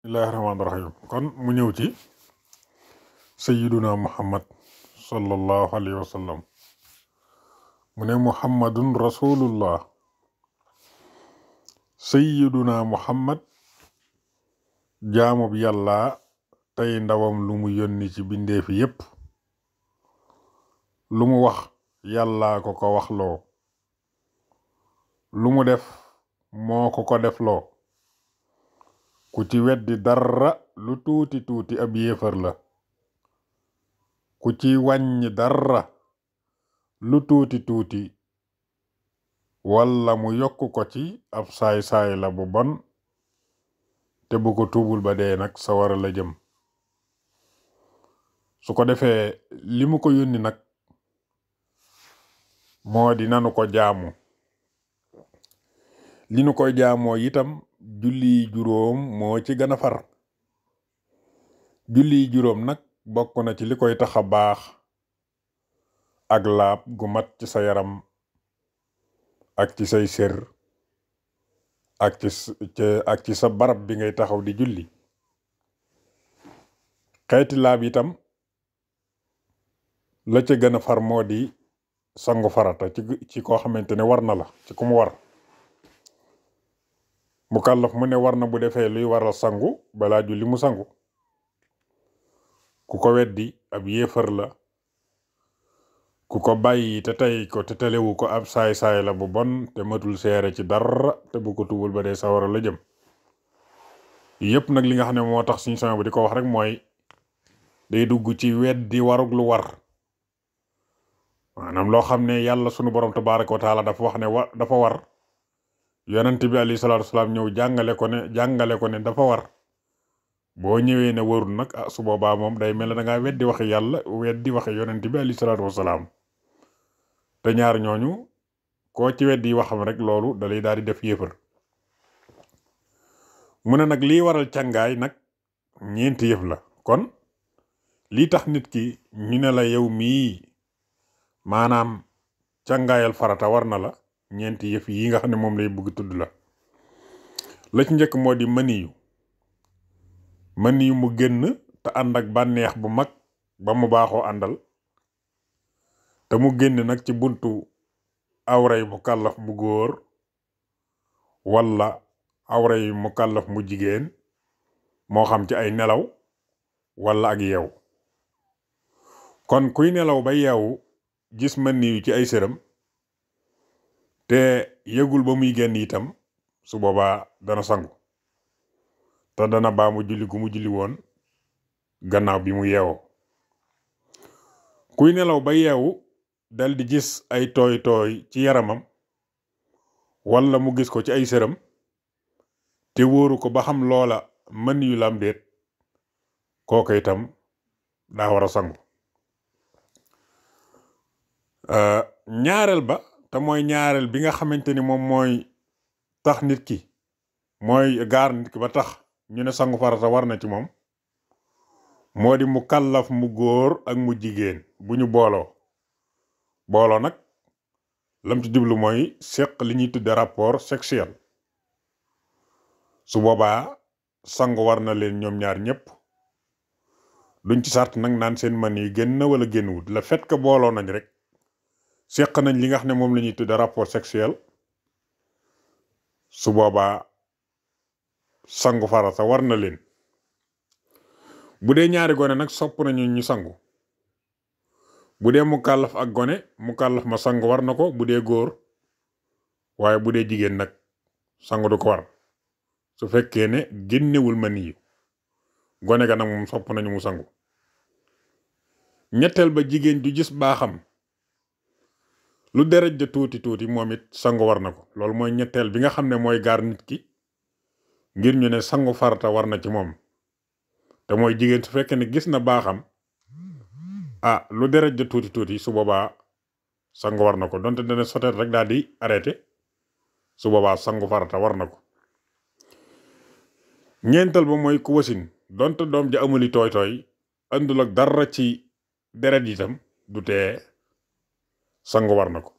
bismillahi rahmaani rahim kon mu ñëw ci sayiduna muhammad sallallahu alayhi wa sallam mu ne muhammadun rasulullah sayiduna muhammad jaamub yàlla tey ndawam lu mu yónni ci bindeefi yépp lu mu wax yàllaa ko ko waxloo lu mu def moo ko ko defloo ku ci weddi dara lu tuuti tuuti ab yéefar la ku ci wàññi dara lu tuuti tuuti walla mu yokk ko ci ab saay-saay la bu bon te bu ko tuubul ba dee nag sawara la jëm su ko defee li mu ko yónni nag moo di nanu ko jaamu li nu koy jaamoo itam julli juróom moo ci gën a far julli juróom nag bokk na ci li koy tax a baax ak laab gu mat ci sa yaram ak ci say sër ak ci sa barab bi ngay taxaw di julli xeeti laab itam la ca gën a far moo di sangu farata ci koo xamante ne war na la ci ku mu war mu kàllaf mu ne war na bu defee luy waral sangu balaa julli mu sangu ku ko weddi ab yéefar la ku ko bàyyi te tey ko te telewu ko ab saay-saay la bu bon te matul seere ci dara te bu ko tubul ba dee sawara la jëm yépp nag li nga xam ne moo tax suñu sama bu di ko wax rek mooy day dugg ci weddi warug lu war maanaam loo xam ne yàlla sunu borom tabaaraka wa taala dafa wax ne dafa war yonent bi alayhi salaatu wasalaam ñëw jàngale ko ne dafa war boo ñëwee ne warul nag su boobaa moom day mel ne da ngaa weddi waxe yàlla weddi waxe yonent bi alayhi salaatu wasalaam te ñaar ñooñu koo ci weddi waxam rek loolu dalay daal di def yéefar mu ne nag lii waral càngaay nag ñeenti yëf la kon lii tax nit ki ñu ne la yow mii maanaam càngaayal farata war na la ñeenti yëf yi nga xam ne moom lay bëgg tudd la ci njëkk moo di maniyu mu génn te ànd ak bànneex bu mag ba mu baaxoo àndal te mu génn nag ci buntu awray mu kàllaf mu góor walla awray mu kàllaf mu jigéen moo xam ci ay nelaw walla ak yeew kon kuy nelaw ba yeewu gis maniyu ci ay sëram te yëgul ba muy génn itam su boobaa dana sangu te dana baamu julli gu mu julli woon gannaaw bi mu yeewoo kuy nelaw ba yeewu dal di gis ay tooy tooy ci yaramam walla mu gis ko ci ay sëram te wóoru ko ba xam loola mën yu lam déet kooku itam daa war a sangu ñaareel ba te mooy ñaareel bi nga xamante ni moom mooy tax nit ki mooy gaar nit ki ba tax ñu ne sangu farata war na ci moom moo di mu kàllaf mu góor ak mu jigéen bu ñu booloo nag lam ci jublu mooy seq li ñuy tudde rapport sexuel su boobaa sangu war na leen ñoom ñaar ñëpp duñ ci sart nag naan seen man yi génn na wala génn wut le fait que booloo nañ rek seq nañ li nga xam ne moom la ñuy tudde rapport sexuel su boobaa sangu farata war na leen bu dee ñaari gone nag sopp nañu ñu sangu bu dee mu kàllaf ak gone mu kàllaf ma sangu war na ko bu dee góor waaye bu dee jigéen nag sangu du ko war su fekkee ne génnewul ma niyu gone ga nag moom sopp nañu mu sangu ñetteel ba jigéen ju gis baaxam lu deret ja tuuti tuuti moom it sangu war na ko loolu mooy ñetteel bi nga xam ne mooy gaar nit ki ngir ñu ne sangu farata war na ci moom te mooy jigéen su fekkee ne gis na baaxam lu deret ja tuuti tuuti su boobaa sangu war na ko donte dana soteet rek daal di arrêté su boobaa sangu farata war na ko ñeenteel ba mooy ku wasin donte doom ja amuli tooy tooy andul ak dara ci deret itam du tee sangu war na ko